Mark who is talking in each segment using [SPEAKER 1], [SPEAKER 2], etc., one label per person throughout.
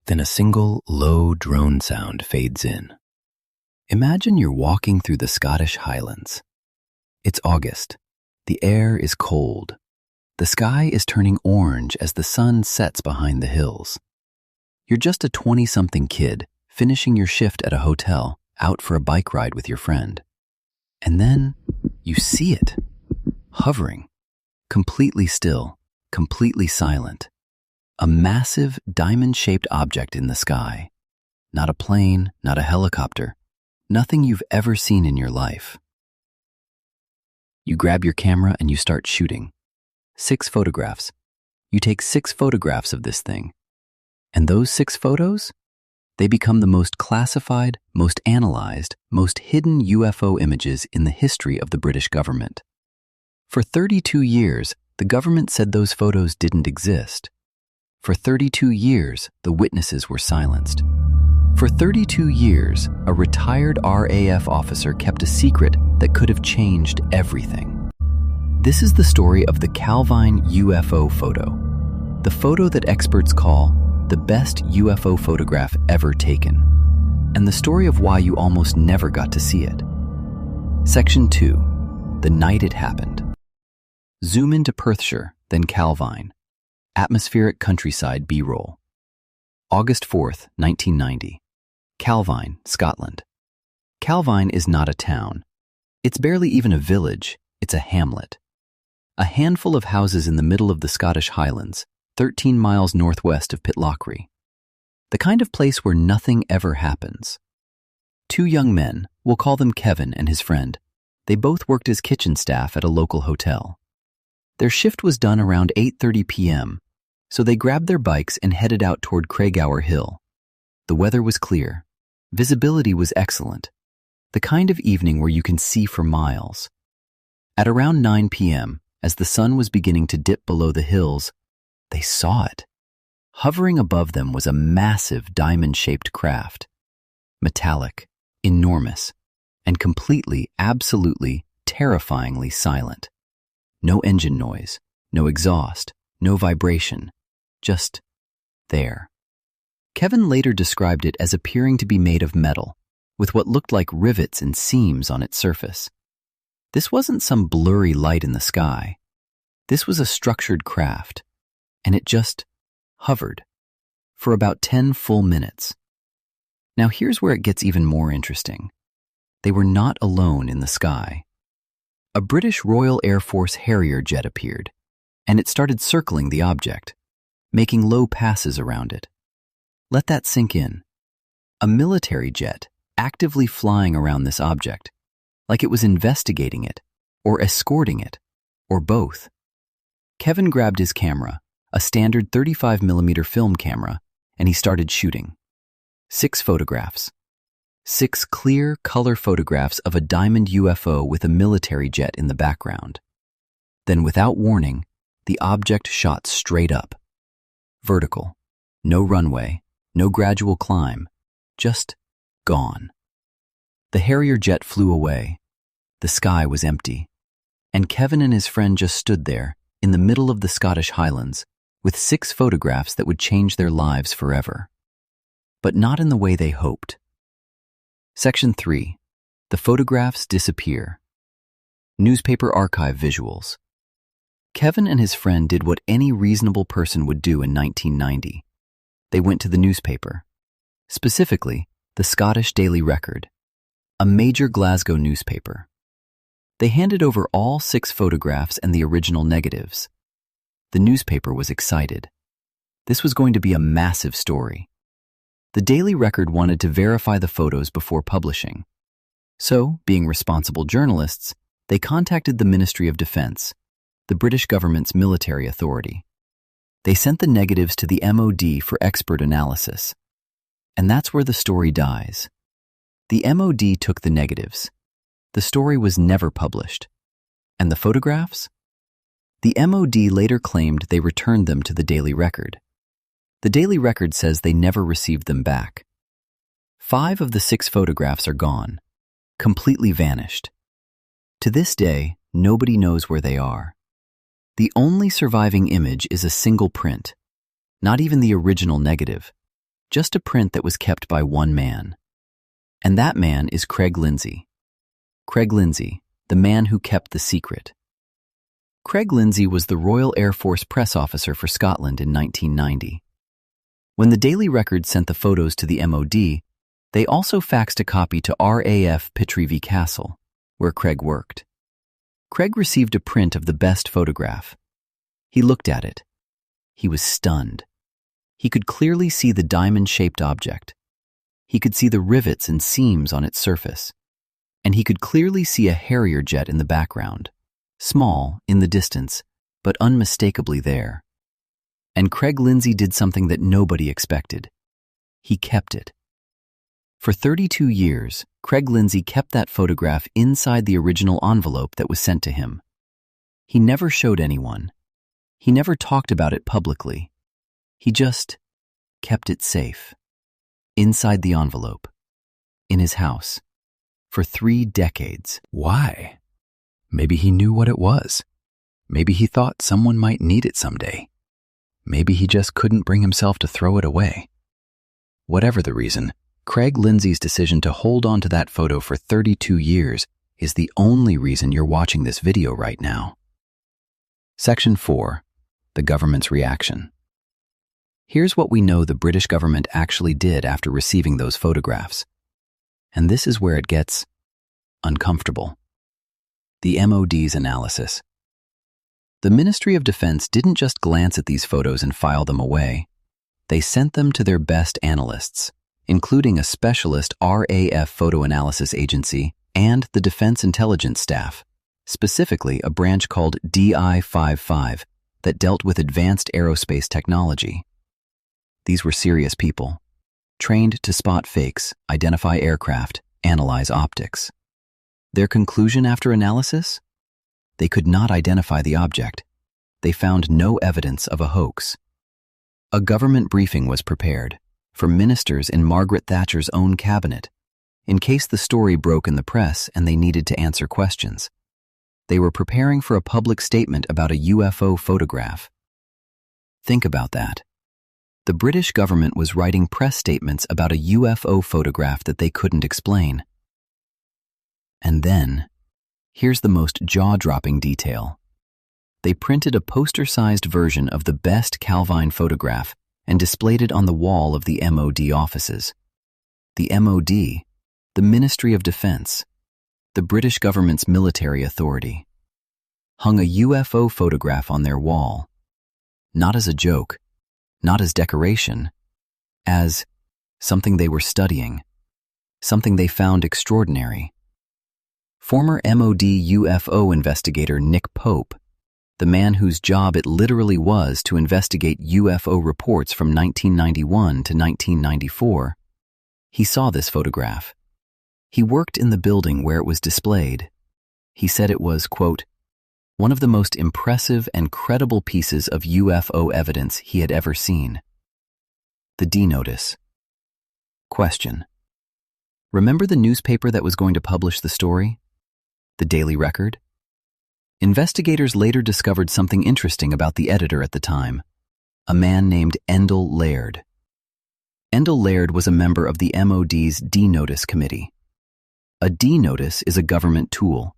[SPEAKER 1] Then a single, low drone sound fades in. Imagine you're walking through the Scottish Highlands. It's August. The air is cold. The sky is turning orange as the sun sets behind the hills. You're just a 20-something kid, finishing your shift at a hotel, out for a bike ride with your friend. And then you see it, hovering, completely still, completely silent. A massive, diamond-shaped object in the sky. Not a plane, not a helicopter, nothing you've ever seen in your life. You grab your camera and you start shooting. 6 photographs. You take 6 photographs of this thing. And those 6 photos? They become the most classified, most analyzed, most hidden UFO images in the history of the British government. For 32 years, the government said those photos didn't exist. For 32 years, the witnesses were silenced. For 32 years, a retired RAF officer kept a secret that could have changed everything. This is the story of the Calvine UFO photo, the photo that experts call the best UFO photograph ever taken, and the story of why you almost never got to see it. Section 2. The night it happened. Zoom into Perthshire, then Calvine. Atmospheric countryside B-roll. August 4th, 1990. Calvine, Scotland. Calvine is not a town. It's barely even a village, it's a hamlet. A handful of houses in the middle of the Scottish Highlands, 13 miles northwest of Pitlochry. The kind of place where nothing ever happens. 2 young men, we'll call them Kevin and his friend, they both worked as kitchen staff at a local hotel. Their shift was done around 8:30 p.m., so they grabbed their bikes and headed out toward Craigower Hill. The weather was clear. Visibility was excellent. The kind of evening where you can see for miles. At around 9 p.m., as the sun was beginning to dip below the hills, they saw it. Hovering above them was a massive diamond-shaped craft. Metallic, enormous, and completely, absolutely, terrifyingly silent. No engine noise, no exhaust, no vibration, just there. Kevin later described it as appearing to be made of metal, with what looked like rivets and seams on its surface. This wasn't some blurry light in the sky. This was a structured craft, and it just hovered for about 10 full minutes. Now here's where it gets even more interesting. They were not alone in the sky. A British Royal Air Force Harrier jet appeared, and it started circling the object, making low passes around it. Let that sink in. A military jet actively flying around this object, like it was investigating it, or escorting it, or both. Kevin grabbed his camera, a standard 35mm film camera, and he started shooting. 6 photographs. 6 clear, color photographs of a diamond UFO with a military jet in the background. Then, without warning, the object shot straight up. Vertical. No runway, no gradual climb, just gone. The Harrier jet flew away. The sky was empty. And Kevin and his friend just stood there, in the middle of the Scottish Highlands, with 6 photographs that would change their lives forever. But not in the way they hoped. Section 3. The photographs disappear. Newspaper archive visuals. Kevin and his friend did what any reasonable person would do in 1990. They went to the newspaper. Specifically, the Scottish Daily Record, a major Glasgow newspaper. They handed over all 6 photographs and the original negatives. The newspaper was excited. This was going to be a massive story. The Daily Record wanted to verify the photos before publishing. So, being responsible journalists, they contacted the Ministry of Defense, the British government's military authority. They sent the negatives to the MOD for expert analysis. And that's where the story dies. The MOD took the negatives. The story was never published. And the photographs? The MOD later claimed they returned them to the Daily Record. The Daily Record says they never received them back. 5 of the 6 photographs are gone, completely vanished. To this day, nobody knows where they are. The only surviving image is a single print, not even the original negative. just a print that was kept by one man. And that man is Craig Lindsay. Craig Lindsay, the man who kept the secret. Craig Lindsay was the Royal Air Force press officer for Scotland in 1990. When the Daily Record sent the photos to the MOD, they also faxed a copy to RAF Pittrevee Castle, where Craig worked. Craig received a print of the best photograph. He looked at it. He was stunned. He could clearly see the diamond-shaped object. He could see the rivets and seams on its surface. And he could clearly see a Harrier jet in the background, small in the distance, but unmistakably there. And Craig Lindsay did something that nobody expected. He kept it. For 32 years, Craig Lindsay kept that photograph inside the original envelope that was sent to him. He never showed anyone. He never talked about it publicly. He just kept it safe. Inside the envelope. In his house. For 3 decades. Why? Maybe he knew what it was. Maybe he thought someone might need it someday. Maybe he just couldn't bring himself to throw it away. Whatever the reason, Craig Lindsay's decision to hold on to that photo for 32 years is the only reason you're watching this video right now. Section 4. The government's reaction. Here's what we know the British government actually did after receiving those photographs. And this is where it gets uncomfortable. The MOD's analysis. The Ministry of Defense didn't just glance at these photos and file them away. They sent them to their best analysts, including a specialist RAF photo analysis agency and the Defense Intelligence Staff, specifically a branch called DI-55 that dealt with advanced aerospace technology. These were serious people, trained to spot fakes, identify aircraft, analyze optics. Their conclusion after analysis? They could not identify the object. They found no evidence of a hoax. A government briefing was prepared for ministers in Margaret Thatcher's own cabinet, in case the story broke in the press and they needed to answer questions. They were preparing for a public statement about a UFO photograph. Think about that. The British government was writing press statements about a UFO photograph that they couldn't explain. And then, here's the most jaw-dropping detail. They printed a poster-sized version of the best Calvine photograph and displayed it on the wall of the MOD offices. The MOD, the Ministry of Defense, the British government's military authority, hung a UFO photograph on their wall, not as a joke, not as decoration, as something they were studying, something they found extraordinary. Former MOD UFO investigator Nick Pope, the man whose job it literally was to investigate UFO reports from 1991 to 1994, he saw this photograph. He worked in the building where it was displayed. He said it was, quote, one of the most impressive and credible pieces of UFO evidence he had ever seen. The D notice. Question. Remember the newspaper that was going to publish the story? The Daily Record? Investigators later discovered something interesting about the editor at the time, a man named Endell Laird. Endell Laird was a member of the MOD's D-Notice Committee. A D-Notice is a government tool,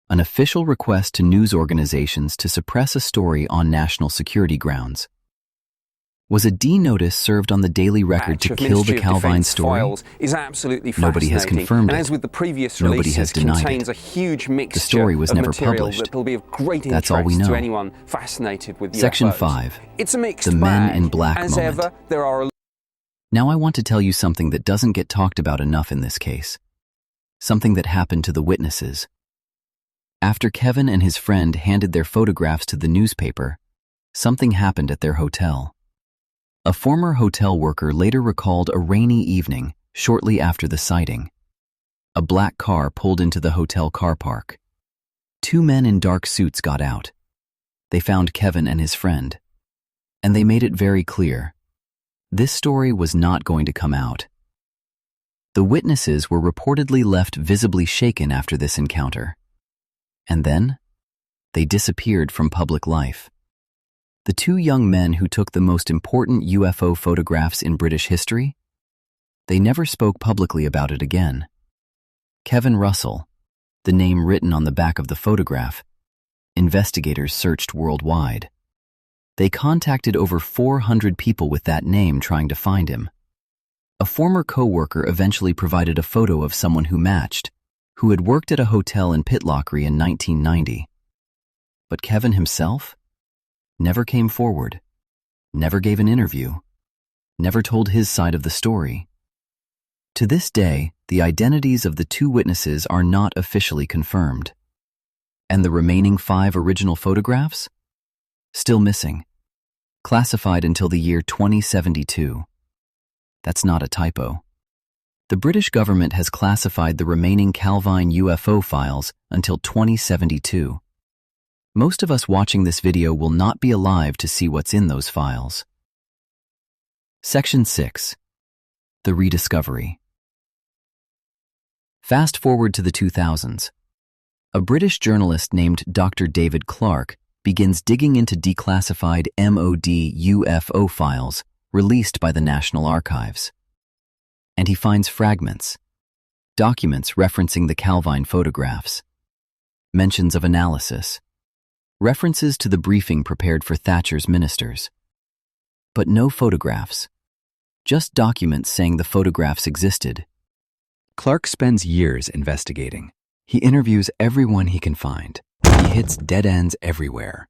[SPEAKER 1] an official request to news organizations to suppress a story on national security grounds. Was a D-Notice served on the Daily Record to kill the Calvine story?
[SPEAKER 2] Is absolutely
[SPEAKER 1] Nobody has confirmed
[SPEAKER 2] and
[SPEAKER 1] it.
[SPEAKER 2] As with the previous
[SPEAKER 1] Nobody has
[SPEAKER 2] releases,
[SPEAKER 1] denied
[SPEAKER 2] contains
[SPEAKER 1] it.
[SPEAKER 2] a huge mixture
[SPEAKER 1] The story was
[SPEAKER 2] of
[SPEAKER 1] never
[SPEAKER 2] material
[SPEAKER 1] published.
[SPEAKER 2] that will be of great
[SPEAKER 1] That's all we
[SPEAKER 2] interest
[SPEAKER 1] know.
[SPEAKER 2] to anyone fascinated with UFOs.
[SPEAKER 1] Section 5.
[SPEAKER 2] It's a mixed
[SPEAKER 1] The Men
[SPEAKER 2] bag.
[SPEAKER 1] in Black
[SPEAKER 2] As
[SPEAKER 1] moment.
[SPEAKER 2] ever, there are
[SPEAKER 1] Now I want to tell you something that doesn't get talked about enough in this case. Something that happened to the witnesses. After Kevin and his friend handed their photographs to the newspaper, something happened at their hotel. A former hotel worker later recalled a rainy evening shortly after the sighting. A black car pulled into the hotel car park. 2 men in dark suits got out. They found Kevin and his friend. And they made it very clear. This story was not going to come out. The witnesses were reportedly left visibly shaken after this encounter. And then, they disappeared from public life. The two young men who took the most important UFO photographs in British history? They never spoke publicly about it again. Kevin Russell, the name written on the back of the photograph, investigators searched worldwide. They contacted over 400 people with that name trying to find him. A former co-worker eventually provided a photo of someone who matched, who had worked at a hotel in Pitlochry in 1990. But Kevin himself never came forward, never gave an interview, never told his side of the story. To this day, the identities of the two witnesses are not officially confirmed. And the remaining 5 original photographs? Still missing. Classified until the year 2072. That's not a typo. The British government has classified the remaining Calvine UFO files until 2072. Most of us watching this video will not be alive to see what's in those files. Section 6. The Rediscovery. Fast forward to the 2000s. A British journalist named Dr. David Clarke begins digging into declassified MOD UFO files released by the National Archives. And he finds fragments, documents referencing the Calvine photographs, mentions of analysis, references to the briefing prepared for Thatcher's ministers. But no photographs, just documents saying the photographs existed. Clarke spends years investigating. He interviews everyone he can find. He hits dead ends everywhere.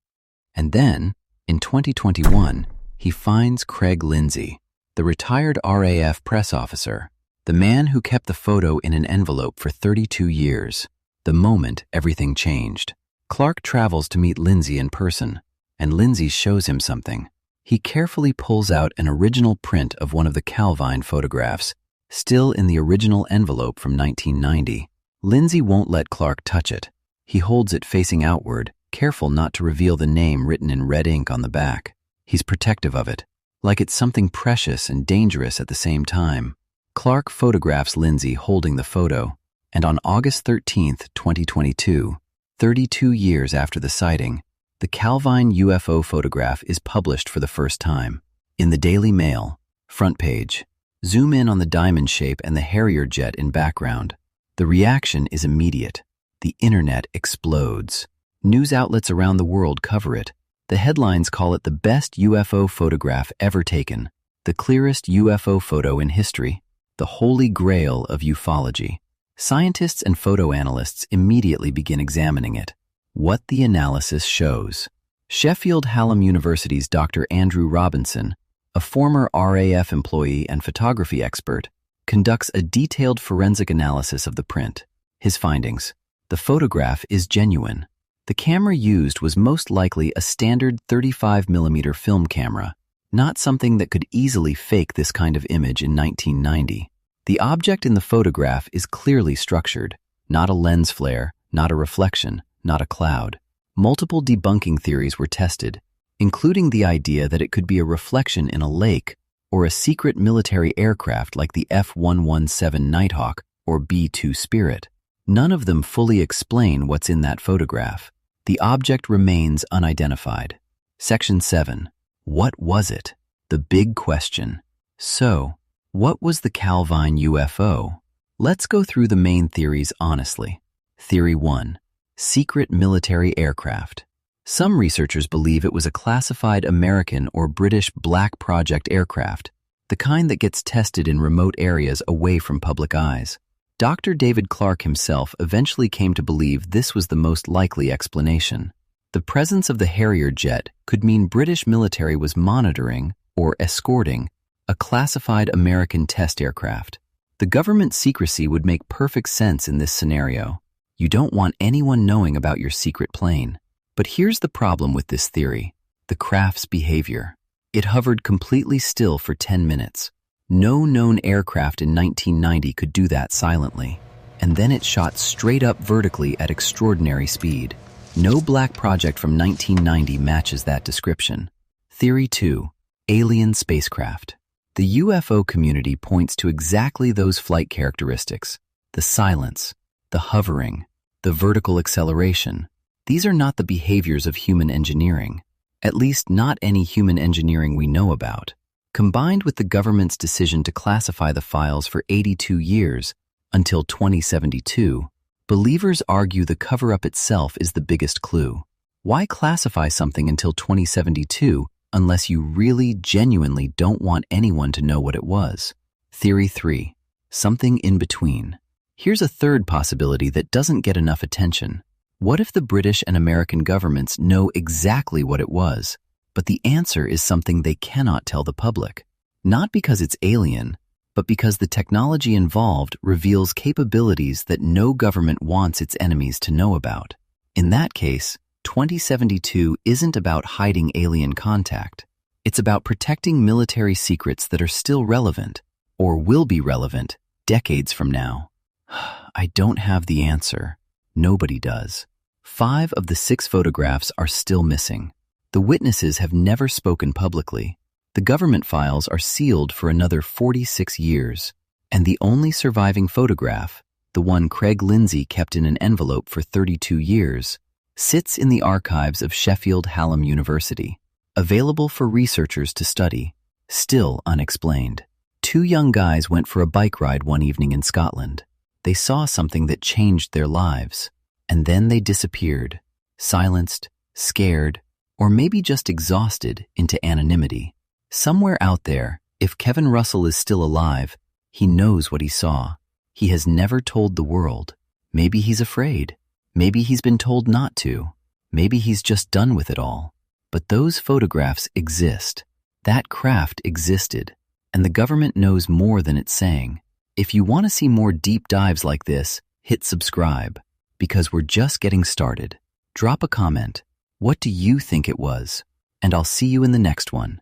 [SPEAKER 1] And then, in 2021, he finds Craig Lindsay, the retired RAF press officer, the man who kept the photo in an envelope for 32 years, the moment everything changed. Clarke travels to meet Lindsay in person, and Lindsay shows him something. He carefully pulls out an original print of one of the Calvine photographs, still in the original envelope from 1990. Lindsay won't let Clarke touch it. He holds it facing outward, careful not to reveal the name written in red ink on the back. He's protective of it, like it's something precious and dangerous at the same time. Clarke photographs Lindsay holding the photo, and on August 13, 2022, 32 years after the sighting, the Calvine UFO photograph is published for the first time. In the Daily Mail, front page, zoom in on the diamond shape and the Harrier jet in background. The reaction is immediate. The internet explodes. News outlets around the world cover it. The headlines call it the best UFO photograph ever taken, the clearest UFO photo in history, the holy grail of ufology. Scientists and photo analysts immediately begin examining it. What the analysis shows. Sheffield Hallam University's Dr. Andrew Robinson, a former RAF employee and photography expert, conducts a detailed forensic analysis of the print. His findings: the photograph is genuine. The camera used was most likely a standard 35mm film camera, not something that could easily fake this kind of image in 1990. The object in the photograph is clearly structured, not a lens flare, not a reflection, not a cloud. Multiple debunking theories were tested, including the idea that it could be a reflection in a lake or a secret military aircraft like the F-117 Nighthawk or B-2 Spirit. None of them fully explain what's in that photograph. The object remains unidentified. Section 7. What was it? The big question. So, what was the Calvine UFO? Let's go through the main theories honestly. Theory 1. Secret military aircraft. Some researchers believe it was a classified American or British Black Project aircraft, the kind that gets tested in remote areas away from public eyes. Dr. David Clarke himself eventually came to believe this was the most likely explanation. The presence of the Harrier jet could mean British military was monitoring or escorting a classified American test aircraft. The government secrecy would make perfect sense in this scenario. You don't want anyone knowing about your secret plane. But here's the problem with this theory: the craft's behavior. It hovered completely still for 10 minutes. No known aircraft in 1990 could do that silently. And then it shot straight up vertically at extraordinary speed. No Black Project from 1990 matches that description. Theory 2. Alien spacecraft. The UFO community points to exactly those flight characteristics: the silence, the hovering, the vertical acceleration. These are not the behaviors of human engineering. At least not any human engineering we know about. Combined with the government's decision to classify the files for 82 years until 2072, believers argue the cover-up itself is the biggest clue. Why classify something until 2072 unless you really, genuinely don't want anyone to know what it was? Theory 3. Something in between. Here's a third possibility that doesn't get enough attention. What if the British and American governments know exactly what it was, but the answer is something they cannot tell the public? Not because it's alien, but because the technology involved reveals capabilities that no government wants its enemies to know about. In that case, 2072 isn't about hiding alien contact. It's about protecting military secrets that are still relevant, or will be relevant, decades from now. I don't have the answer. Nobody does. 5 of the 6 photographs are still missing. The witnesses have never spoken publicly. The government files are sealed for another 46 years. And the only surviving photograph, the one Craig Lindsay kept in an envelope for 32 years, sits in the archives of Sheffield Hallam University, available for researchers to study, still unexplained. 2 young guys went for a bike ride one evening in Scotland. They saw something that changed their lives, and then they disappeared, silenced, scared, or maybe just exhausted into anonymity. Somewhere out there, if Kevin Russell is still alive, he knows what he saw. He has never told the world. Maybe he's afraid. Maybe he's been told not to. Maybe he's just done with it all. But those photographs exist. That craft existed, and the government knows more than it's saying. If you want to see more deep dives like this, hit subscribe, because we're just getting started. Drop a comment. What do you think it was? And I'll see you in the next one.